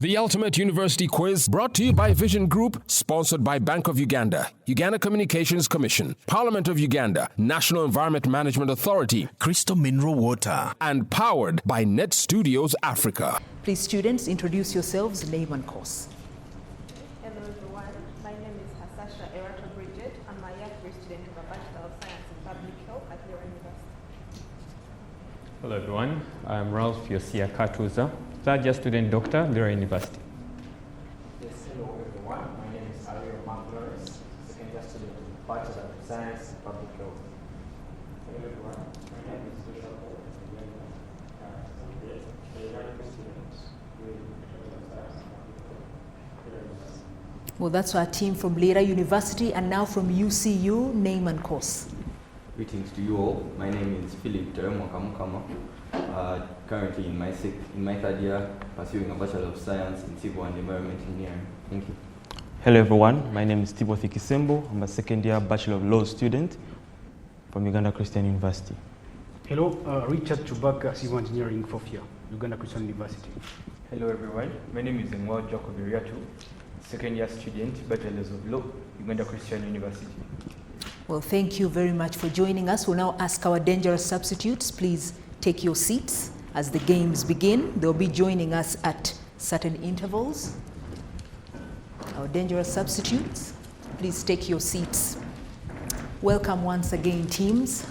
The Ultimate University Quiz, brought to you by Vision Group, sponsored by Bank of Uganda, Uganda Communications Commission, Parliament of Uganda, National Environment Management Authority, Crystal Mineral Water, and powered by Net Studios Africa. Please, students, introduce yourselves, name and course. Hello everyone, my name is Hasasha Erato Bridget. I'm a young student of a Bachelor of Science in Public Health at Lira University. Hello everyone, I'm Ralph Yosia Katuza, third year student doctor, Lira University. Yes, hello everyone, my name is Ario Magloris, second year student of Bachelor of Science in Public Health. Hello everyone, my name is Joshua Paul, Well, that's our team from Lira University, and now from UCU, name and course. Greetings to you all. My name is Philip Teremwakamukama. Currently in my third year, pursuing a Bachelor of Science in Civil and Environment Engineering. Thank you. Hello everyone, my name is Timothy Kisembo. I'm a second year Bachelor of Law student from Uganda Christian University. Hello, Richard Chubaka, Civil Engineering, 4th year, Uganda Christian University. Hello everyone, my name is Ngwa Jacob Iriatu, second year student, Bachelors of Law, Uganda Christian University. Well, thank you very much for joining us. We'll now ask our dangerous substitutes, please take your seats as the games begin. They'll be joining us at certain intervals. Our dangerous substitutes, please take your seats. Welcome once again, teams.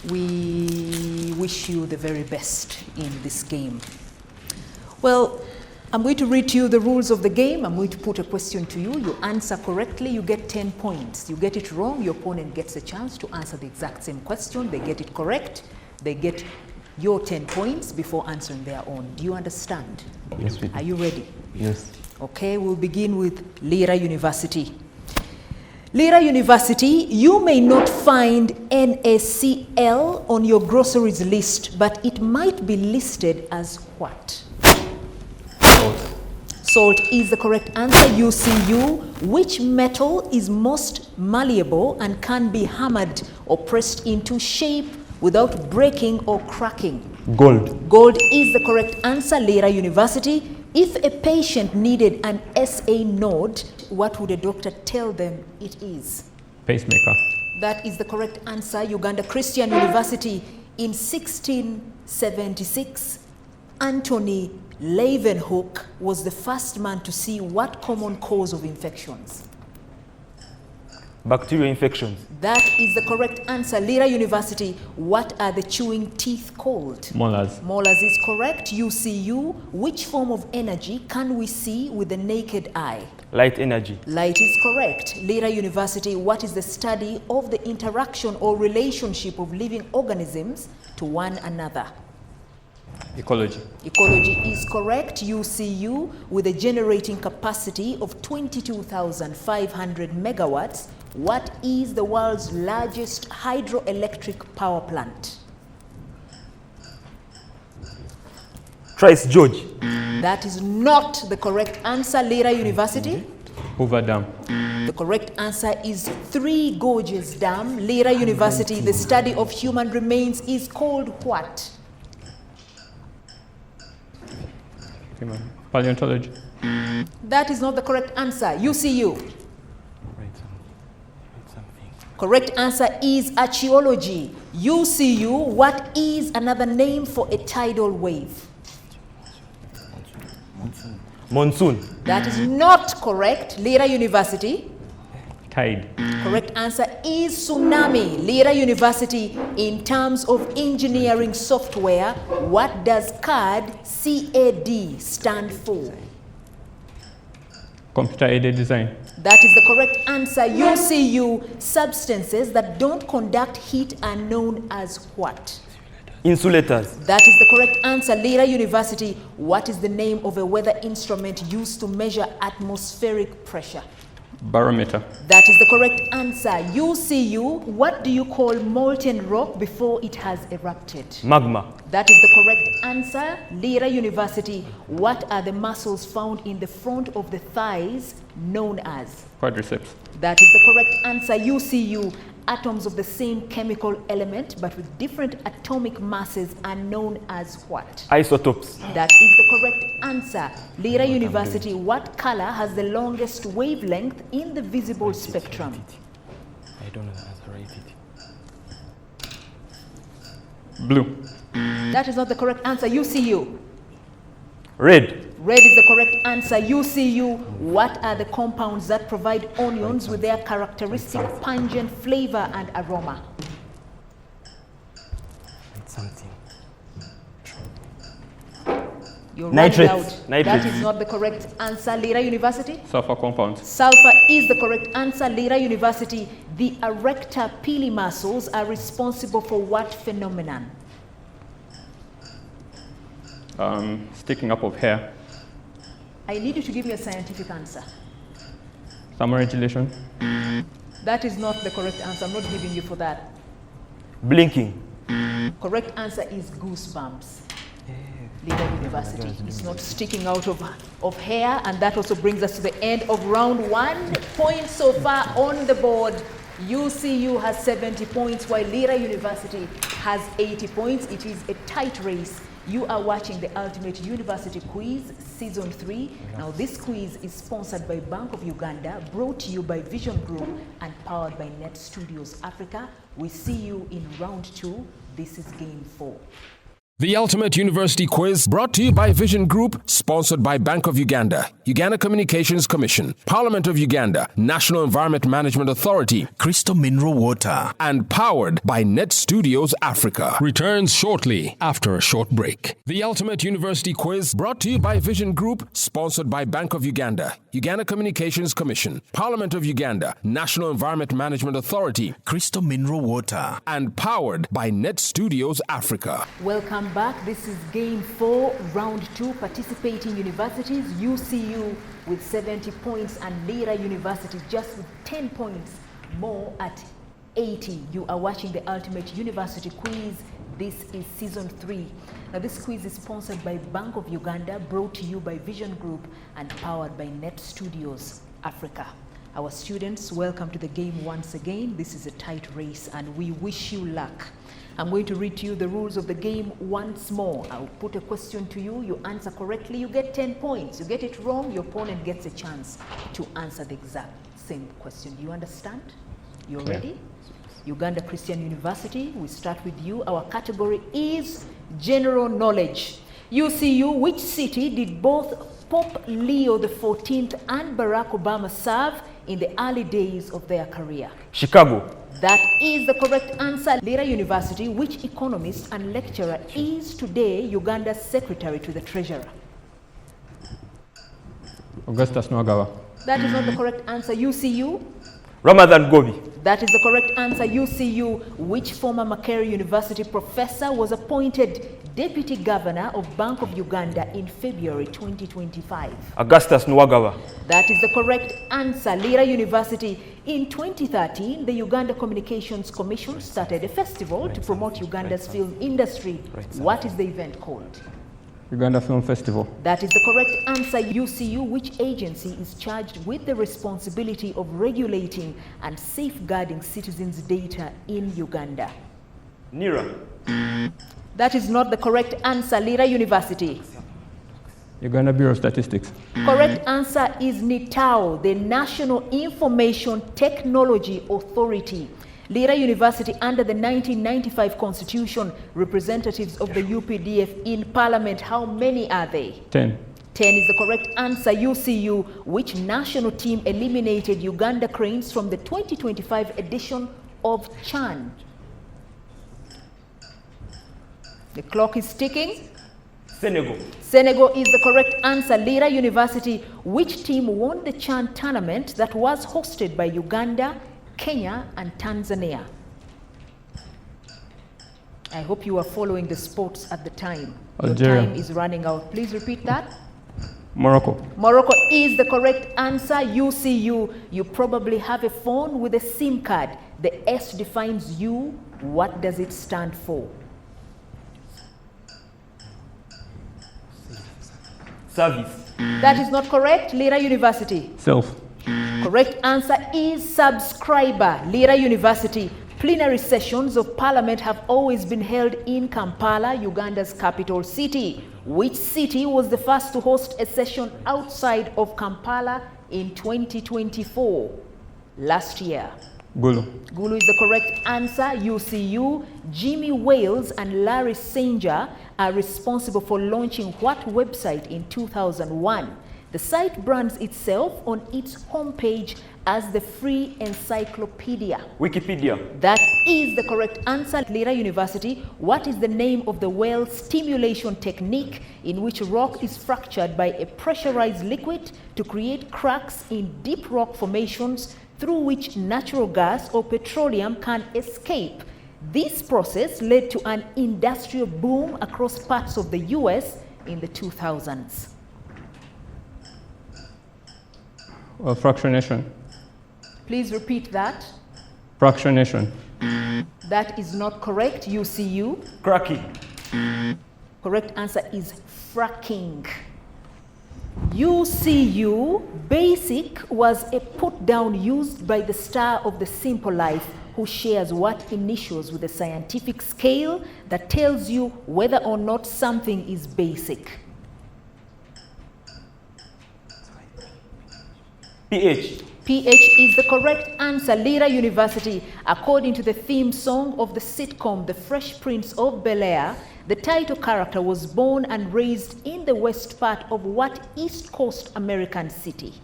We wish you the very best in this game. Well, I'm going to read to you the rules of the game. I'm going to put a question to you. You answer correctly, you get 10 points. You get it wrong, your opponent gets a chance to answer the exact same question. They get it correct, they get your 10 points before answering their own. Do you understand? Yes, we do. Are you ready? Yes. Okay, we'll begin with Lira University. Lira University, you may not find NaCl on your groceries list, but it might be listed as what? Salt. Salt is the correct answer. UCU, which metal is most malleable and can be hammered or pressed into shape without breaking or cracking? Gold. Gold is the correct answer. Lira University, if a patient needed an SA node, what would a doctor tell them it is? Pacemaker. That is the correct answer. Uganda Christian University, in 1676, Anthony Leeuwenhoek was the first man to see what common cause of infections? Bacterial infections. That is the correct answer. Lira University, what are the chewing teeth called? Molars. Molars is correct. UCU, which form of energy can we see with the naked eye? Light energy. Light is correct. Lira University, what is the study of the interaction or relationship of living organisms to one another? Ecology. Ecology is correct. UCU, with a generating capacity of 22,500 megawatts, what is the world's largest hydroelectric power plant? Trice George. That is not the correct answer. Lira University. Hoover Dam. The correct answer is Three Gorges Dam. Lira University, the study of human remains is called what? Paleontology. That is not the correct answer. UCU. Correct answer is archaeology. UCU, what is another name for a tidal wave? Monsoon. That is not correct. Lira University. Tide. Correct answer is tsunami. Lira University, in terms of engineering software, what does CAD stand for? Computer aided design. That is the correct answer. UCU, substances that don't conduct heat are known as what? Insulators. That is the correct answer. Lira University, what is the name of a weather instrument used to measure atmospheric pressure? Barometer. That is the correct answer. UCU, what do you call molten rock before it has erupted? Magma. That is the correct answer. Lira University, what are the muscles found in the front of the thighs known as? Quadriceps. That is the correct answer. UCU, atoms of the same chemical element but with different atomic masses are known as what? Isotopes. That is the correct answer. Lira University, what color has the longest wavelength in the visible spectrum? I don't know the answer. Write it. Blue. That is not the correct answer. UCU. Red. Red is the correct answer. UCU, what are the compounds that provide onions with their characteristic pungent flavor and aroma? Write something. You're Nitrates. running out. Nitrates. That is not the correct answer. Lira University? Sulfur compounds. Sulfur is the correct answer. Lira University, the erector pili muscles are responsible for what phenomenon? Sticking up of hair. I need you to give me a scientific answer. Thermoregulation. That is not the correct answer. I'm not giving you for that. Blinking. Correct answer is goosebumps. Lira University is not sticking out of hair, and that also brings us to the end of round 1. Points so far on the board. UCU has 70 points, while Lira University has 80 points. It is a tight race. You are watching the Ultimate University Quiz Season 3. Now this quiz is sponsored by Bank of Uganda, brought to you by Vision Group and powered by Net Studios Africa. We see you in round 2. This is game 4. The Ultimate University Quiz, brought to you by Vision Group, sponsored by Bank of Uganda, Uganda Communications Commission, Parliament of Uganda, National Environment Management Authority, Crystal Mineral Water, and powered by Net Studios Africa. Returns shortly after a short break. The Ultimate University Quiz, brought to you by Vision Group, sponsored by Bank of Uganda, Uganda Communications Commission, Parliament of Uganda, National Environment Management Authority, Crystal Mineral Water, and powered by Net Studios Africa. Welcome back. This is game 4, round 2. Participating universities, UCU with 70 points and Lira University just with 10 points more at 80. You are watching the Ultimate University Quiz. This is season 3. Now this quiz is sponsored by Bank of Uganda, brought to you by Vision Group and powered by Net Studios Africa. Our students, welcome to the game once again. This is a tight race and we wish you luck. I'm going to read to you the rules of the game once more. I'll put a question to you. You answer correctly, you get 10 points. You get it wrong, your opponent gets a chance to answer the exact same question. Do you understand? You're ready? Uganda Christian University, we start with you. Our category is general knowledge. UCU, which city did both Pope Leo XIV and Barack Obama serve in the early days of their career? Chicago. That is the correct answer. Lira University, which economist and lecturer is today Uganda's secretary to the treasurer? Augustus Nwagawa. That is not the correct answer. UCU? Ramadan Gobi. That is the correct answer. UCU, which former Makerere University professor was appointed Deputy Governor of Bank of Uganda in February 2025? Augustus Nwagawa. That is the correct answer. Lira University. In 2013, the Uganda Communications Commission started a festival to promote Uganda's film industry. What is the event called? Uganda Film Festival. That is the correct answer. UCU, which agency is charged with the responsibility of regulating and safeguarding citizens' data in Uganda? Lira. That is not the correct answer. Lira University. Uganda Bureau of Statistics. Correct answer is NITAO, the National Information Technology Authority. Lira University, under the 1995 Constitution, representatives of the UPDF in Parliament, how many are they? 10. 10 is the correct answer. UCU, which national team eliminated Uganda Cranes from the 2025 edition of CHAN? The clock is ticking. Senegal. Senegal is the correct answer. Lira University, which team won the CHAN tournament that was hosted by Uganda, Kenya, and Tanzania? I hope you are following the sports at the time. Algeria. Your time is running out. Please repeat that. Morocco. Morocco is the correct answer. UCU, you probably have a phone with a SIM card. The S defines you. What does it stand for? Service. That is not correct. Lira University. Self. Correct answer is subscriber. Lira University. Plenary sessions of Parliament have always been held in Kampala, Uganda's capital city. Which city was the first to host a session outside of Kampala in 2024? Last year. Gulu. Gulu is the correct answer. UCU. Jimmy Wales and Larry Sanger are responsible for launching what website in 2001? The site brands itself on its homepage as the Free Encyclopedia. Wikipedia. That is the correct answer. Lira University. What is the name of the well stimulation technique in which rock is fractured by a pressurized liquid to create cracks in deep rock formations through which natural gas or petroleum can escape? This process led to an industrial boom across parts of the US in the 2000s. Fractionation. Please repeat that. Fractionation. That is not correct. UCU. Cracking. Correct answer is fracking. UCU. Basic was a put down used by the star of The Simple Life, who shares what initials with a scientific scale that tells you whether or not something is basic. PH. PH is the correct answer. Lira University. According to the theme song of the sitcom The Fresh Prince of Bel-Air, the title character was born and raised in the west part of what East Coast American city?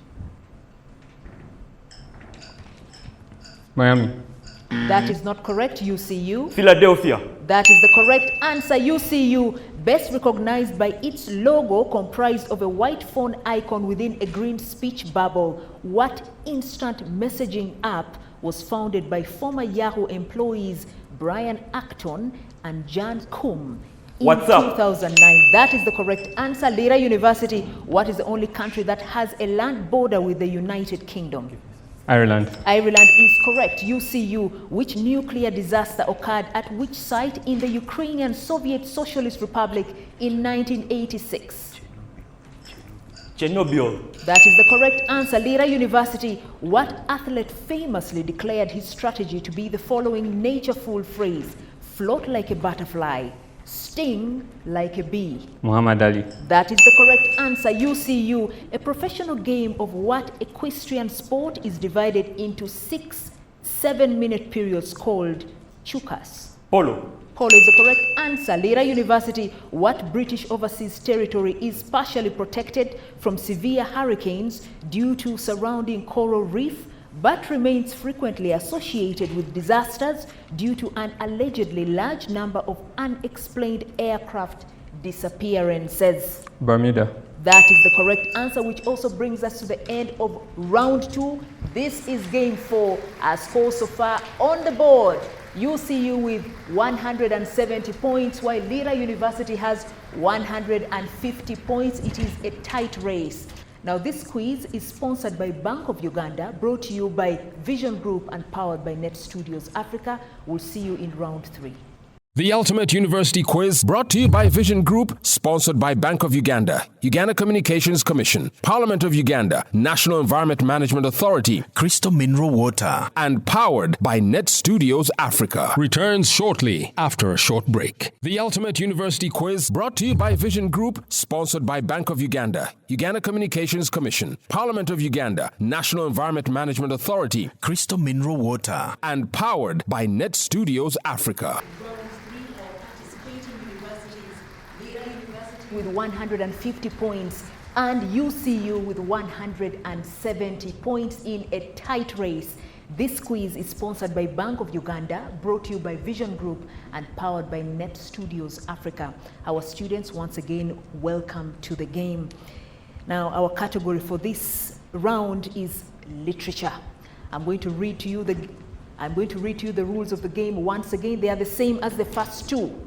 Miami. That is not correct. UCU. Philadelphia. That is the correct answer. UCU. Best recognized by its logo comprised of a white phone icon within a green speech bubble. What instant messaging app was founded by former Yahoo employees Brian Acton and Jan Koum in 2009? That is the correct answer. Lira University. What is the only country that has a land border with the United Kingdom? Ireland. Ireland is correct. UCU. Which nuclear disaster occurred at which site in the Ukrainian Soviet Socialist Republic in 1986? Chernobyl. That is the correct answer. Lira University. What athlete famously declared his strategy to be the following natureful phrase? Float like a butterfly, sting like a bee. Muhammad Ali. That is the correct answer. UCU. A professional game of what equestrian sport is divided into 6 7-minute periods called chukas? Polo. Polo is the correct answer. Lira University. What British overseas territory is partially protected from severe hurricanes due to surrounding coral reef, but remains frequently associated with disasters due to an allegedly large number of unexplained aircraft disappearances? Bermuda. That is the correct answer, which also brings us to the end of round 2. This is game 4. Our score so far on the board: UCU with 170 points, while Lira University has 150 points. It is a tight race. Now, this quiz is sponsored by Bank of Uganda, brought to you by Vision Group and powered by Net Studios Africa. We'll see you in round 3. The Ultimate University Quiz, brought to you by Vision Group, sponsored by Bank of Uganda, Uganda Communications Commission, Parliament of Uganda, National Environment Management Authority, Crystal Mineral Water, and powered by Net Studios Africa. Returns shortly after a short break. The Ultimate University Quiz, brought to you by Vision Group, sponsored by Bank of Uganda, Uganda Communications Commission, Parliament of Uganda, National Environment Management Authority, Crystal Mineral Water, and powered by Net Studios Africa. With 150 points and UCU with 170 points in a tight race. This quiz is sponsored by Bank of Uganda, brought to you by Vision Group and powered by Net Studios Africa. Our students, once again, welcome to the game. Now, our category for this round is literature. I'm going to read to you the rules of the game. Once again, they are the same as the first two.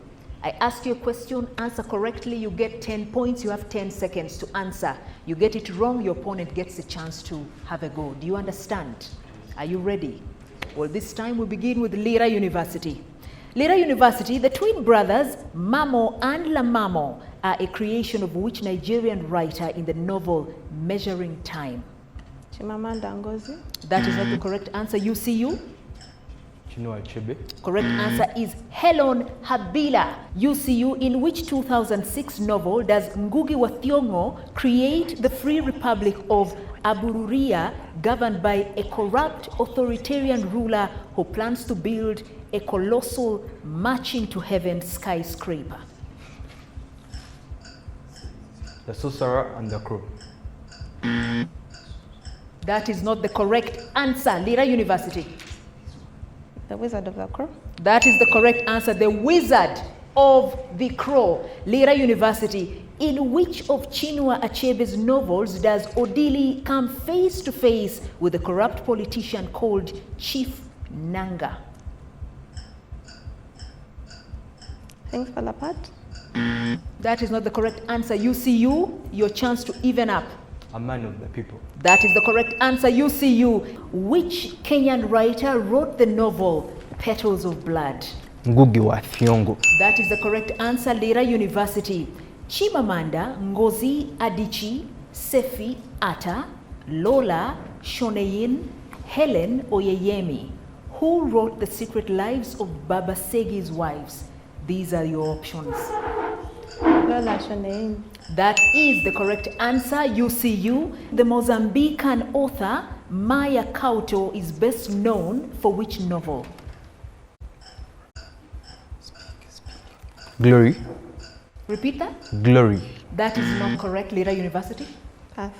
I ask you a question, answer correctly, you get 10 points, you have 10 seconds to answer. You get it wrong, your opponent gets a chance to have a go. Do you understand? Are you ready? Well, this time we begin with Lira University. Lira University, the twin brothers, Mamo and Lamamo, are a creation of which Nigerian writer in the novel Measuring Time? Chimamanda Ngozi. That is not the correct answer. UCU? Chinua Achebe. Correct answer is Helen Habila. UCU, in which 2006 novel does Ngugi wa Thiong'o create the Free Republic of Abururia, governed by a corrupt authoritarian ruler who plans to build a colossal marching to heaven skyscraper? The Sorcerer and the Crow. That is not the correct answer. Lira University. The Wizard of the Crow. That is the correct answer. The Wizard of the Crow. Lira University. In which of Chinua Achebe's novels does Odili come face to face with a corrupt politician called Chief Nanga? Things Fall Apart. That is not the correct answer. UCU, your chance to even up. A Man of the People. That is the correct answer. UCU. Which Kenyan writer wrote the novel Petals of Blood? Ngugi wa Thiong'o. That is the correct answer. Lira University. Chimamanda Ngozi Adichie, Sefi Atta, Lola Shoneyin, Helen Oyeyemi. Who wrote The Secret Lives of Babasegi's Wives? These are your options. Lola Shoneyin. That is the correct answer. UCU. The Mozambican author Maya Couto is best known for which novel? Glory. Repeat that. Glory. That is not correct. Lira University. Pass.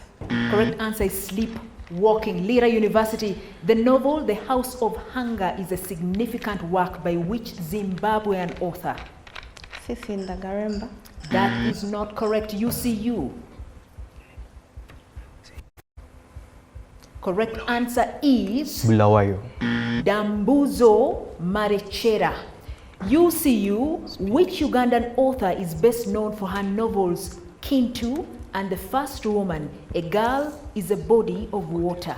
Correct answer is Sleepwalking. Lira University. The novel The House of Hunger is a significant work by which Zimbabwean author? Sisi Ndagaremba. That is not correct. UCU. Correct answer is Bulawayo. Dambuzo Marechera. UCU, which Ugandan author is best known for her novels Kintu and The First Woman, A Girl is a Body of Water?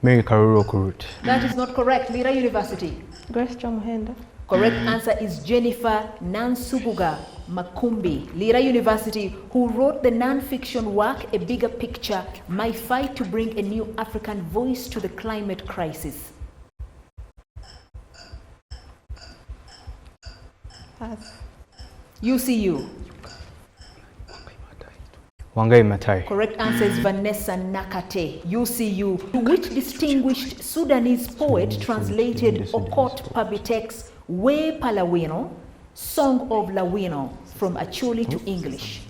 Mary Karuro Kurut. That is not correct. Lira University. Grace Jomuhenda. Correct answer is Jennifer Nansubuga Makumbi. Lira University, who wrote the non-fiction work A Bigger Picture, My Fight to Bring a New African Voice to the Climate Crisis? Pass. UCU. Wangai Matai. Correct answer is Vanessa Nakate. UCU. Which distinguished Sudanese poet translated Okot Pabitex We Palawino, Song of Lawino, from Acholi to English?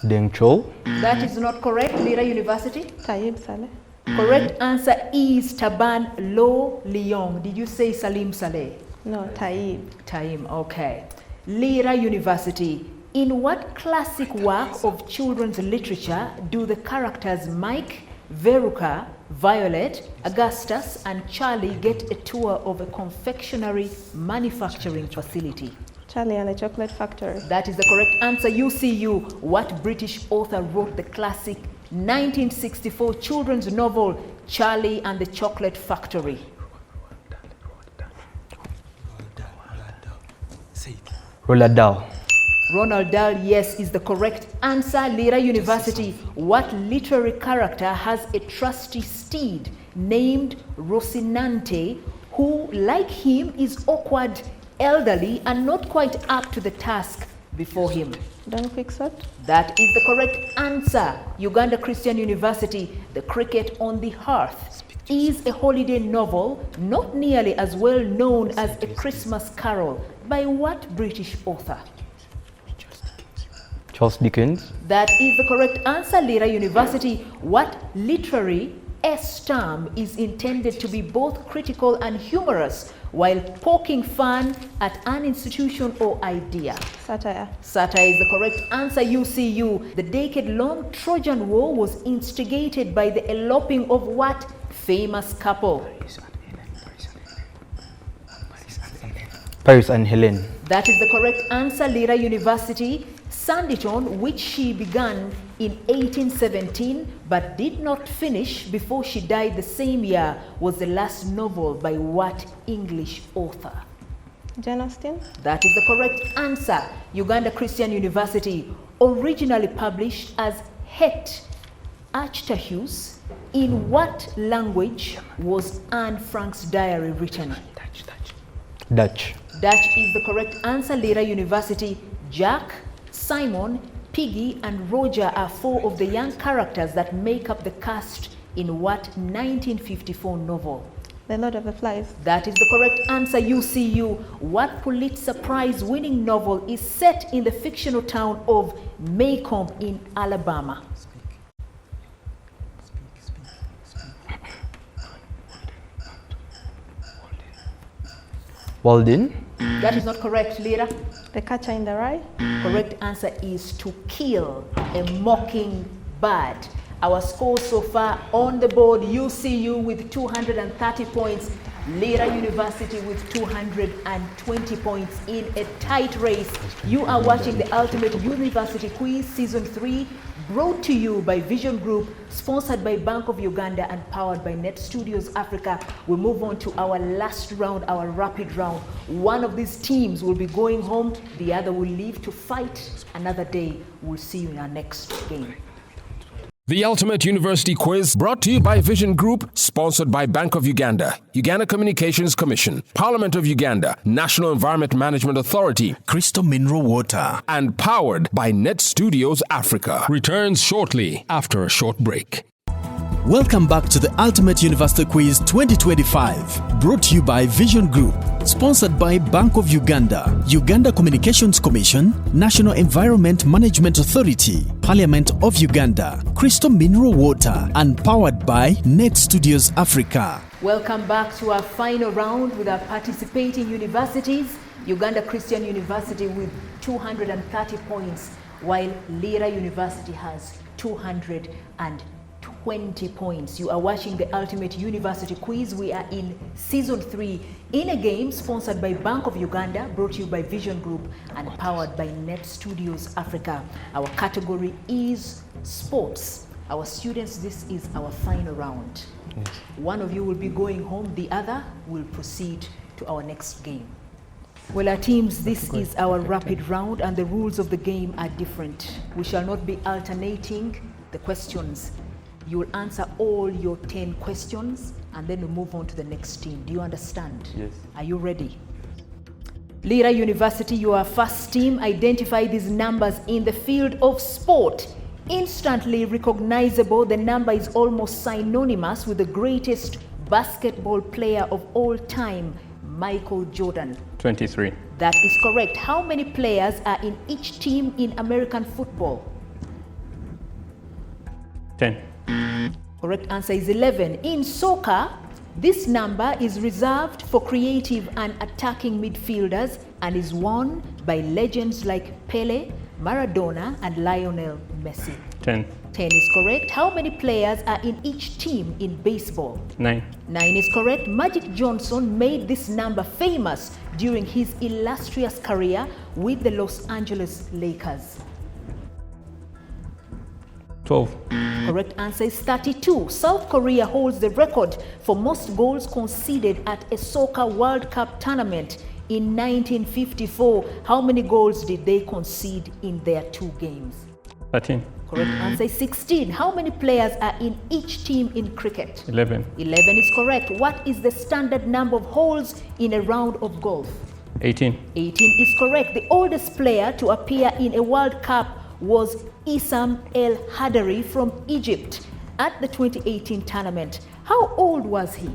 Deng Chol. That is not correct. Lira University. Taib Saleh. Correct answer is Taban Lo Leong. Did you say Salim Saleh? No, Taib. Taim, okay. Lira University. In what classic work of children's literature do the characters Mike, Veruca, Violet, Augustus, and Charlie get a tour of a confectionery manufacturing facility? Charlie and the Chocolate Factory. That is the correct answer. UCU. What British author wrote the classic 1964 children's novel Charlie and the Chocolate Factory? Roald Dahl. Ronald Dahl, yes, is the correct answer. Lira University. What literary character has a trusty steed named Rocinante, who, like him, is awkward, elderly, and not quite up to the task before him? Don Quixote. That is the correct answer. Uganda Christian University. The Cricket on the Hearth is a holiday novel not nearly as well known as A Christmas Carol. By what British author? Charles Dickens. That is the correct answer. Lira University. What literary S term is intended to be both critical and humorous while poking fun at an institution or idea? Satire. Satire is the correct answer. UCU. The decade-long Trojan War was instigated by the eloping of what famous couple? Paris and Helen. That is the correct answer. Lira University. Sanditon, which she began in 1817 but did not finish before she died the same year, was the last novel by what English author? Jane Austen. That is the correct answer. Uganda Christian University, originally published as Het Achterhuis. In what language was Anne Frank's diary written? Dutch. Dutch is the correct answer. Lira University, Jack, Simon, Piggy, and Roger are 4 of the young characters that make up the cast in what 1954 novel? The Lord of the Flies. That is the correct answer. UCU. What Pulitzer Prize winning novel is set in the fictional town of Macomb in Alabama? Walden. That is not correct, Lira. The Catcher in the Rye. Correct answer is To Kill a Mockingbird. Our scores so far on the board: UCU with 230 points, Lira University with 220 points in a tight race. You are watching the Ultimate University Quiz Season 3, brought to you by Vision Group, sponsored by Bank of Uganda and powered by Net Studios Africa. We move on to our last round, our rapid round. One of these teams will be going home, the other will leave to fight another day. We'll see you in our next game. The Ultimate University Quiz, brought to you by Vision Group, sponsored by Bank of Uganda, Uganda Communications Commission, Parliament of Uganda, National Environment Management Authority, Crystal Mineral Water, and powered by Net Studios Africa. Returns shortly after a short break. Welcome back to the Ultimate University Quiz 2025, brought to you by Vision Group, sponsored by Bank of Uganda, Uganda Communications Commission, National Environment Management Authority, Parliament of Uganda, Crystal Mineral Water, and powered by Net Studios Africa. Welcome back to our final round with our participating universities. Uganda Christian University with 230 points, while Lira University has 220 points. You are watching the Ultimate University Quiz. We are in Season 3 in a game sponsored by Bank of Uganda, brought to you by Vision Group and powered by Net Studios Africa. Our category is sports. Our students, this is our final round. Yes. One of you will be going home, the other will proceed to our next game. Well, our teams, this is our rapid round, and the rules of the game are different. We shall not be alternating the questions. You will answer all your 10 questions, and then we move on to the next team. Do you understand? Yes. Are you ready? Lira University, your first team. Identify these numbers in the field of sport. Instantly recognizable, the number is almost synonymous with the greatest basketball player of all time, Michael Jordan. 23. That is correct. How many players are in each team in American football? 10. Correct answer is 11. In soccer, this number is reserved for creative and attacking midfielders and is worn by legends like Pele, Maradona, and Lionel Messi. 10. 10 is correct. How many players are in each team in baseball? 9. 9 is correct. Magic Johnson made this number famous during his illustrious career with the Los Angeles Lakers. 12. Correct answer is 32. South Korea holds the record for most goals conceded at a soccer World Cup tournament in 1954. How many goals did they concede in their 2 games? 13. Correct answer is 16. How many players are in each team in cricket? 11. 11 is correct. What is the standard number of holes in a round of golf? 18. 18 is correct. The oldest player to appear in a World Cup was Issam El Hadari from Egypt at the 2018 tournament. How old was he?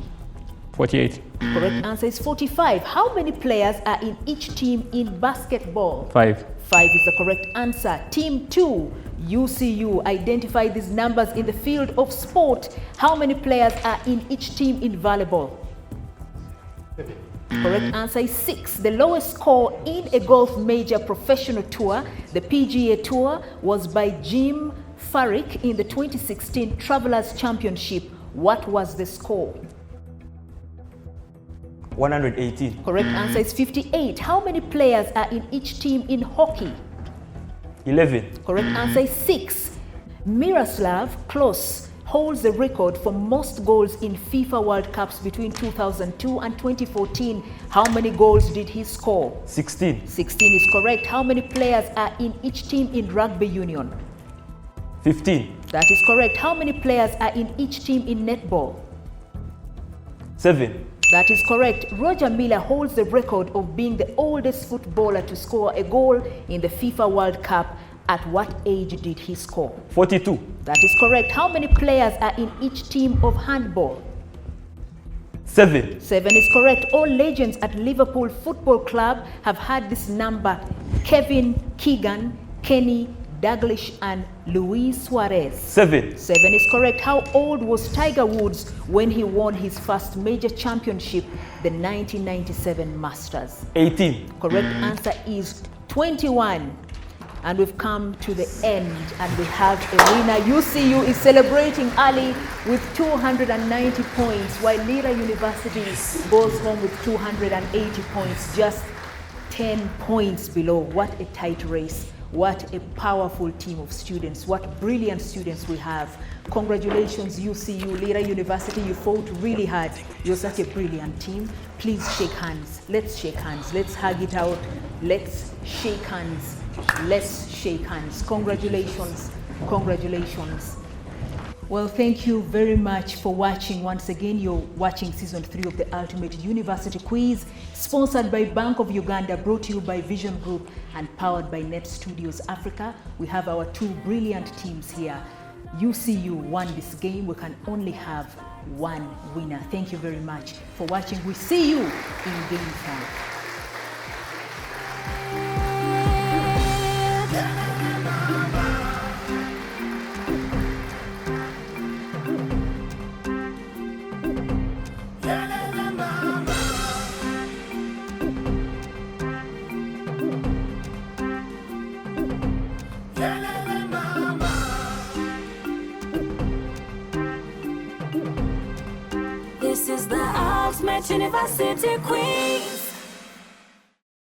48. Correct answer is 45. How many players are in each team in basketball? 5. 5 is the correct answer. Team 2, UCU. Identify these numbers in the field of sport. How many players are in each team in volleyball? Correct answer is 6. The lowest score in a golf major professional tour, the PGA Tour, was by Jim Furyk in the 2016 Travelers Championship. What was the score? 118. Correct answer is 58. How many players are in each team in hockey? 11. Correct answer is 6. Miroslav Klose holds the record for most goals in FIFA World Cups between 2002 and 2014. How many goals did he score? 16. 16 is correct. How many players are in each team in rugby union? 15. That is correct. How many players are in each team in netball? 7. That is correct. Roger Milla holds the record of being the oldest footballer to score a goal in the FIFA World Cup. At what age did he score? 42. That is correct. How many players are in each team of handball? 7. 7 is correct. All legends at Liverpool Football Club have had this number: Kevin, Keegan, Kenny, Dalglish and Luis Suarez. 7. 7 is correct. How old was Tiger Woods when he won his first major championship, the 1997 Masters? 18. Correct answer is 21. And we've come to the end, and we have a winner. UCU is celebrating early with 290 points, while Lira University goes home with 280 points, just 10 points below. What a tight race. What a powerful team of students. What brilliant students we have. Congratulations, UCU, Lira University. You fought really hard. You're such a brilliant team. Please shake hands. Let's shake hands. Let's hug it out. Let's shake hands. Let's shake hands. Congratulations. Congratulations. Well, thank you very much for watching. Once again, you're watching season 3 of the Ultimate University Quiz, sponsored by Bank of Uganda, brought to you by Vision Group and powered by Net Studios Africa. We have our 2 brilliant teams here. UCU won this game. We can only have one winner. Thank you very much for watching. We see you in game 5. This is the Ultimate University Quiz.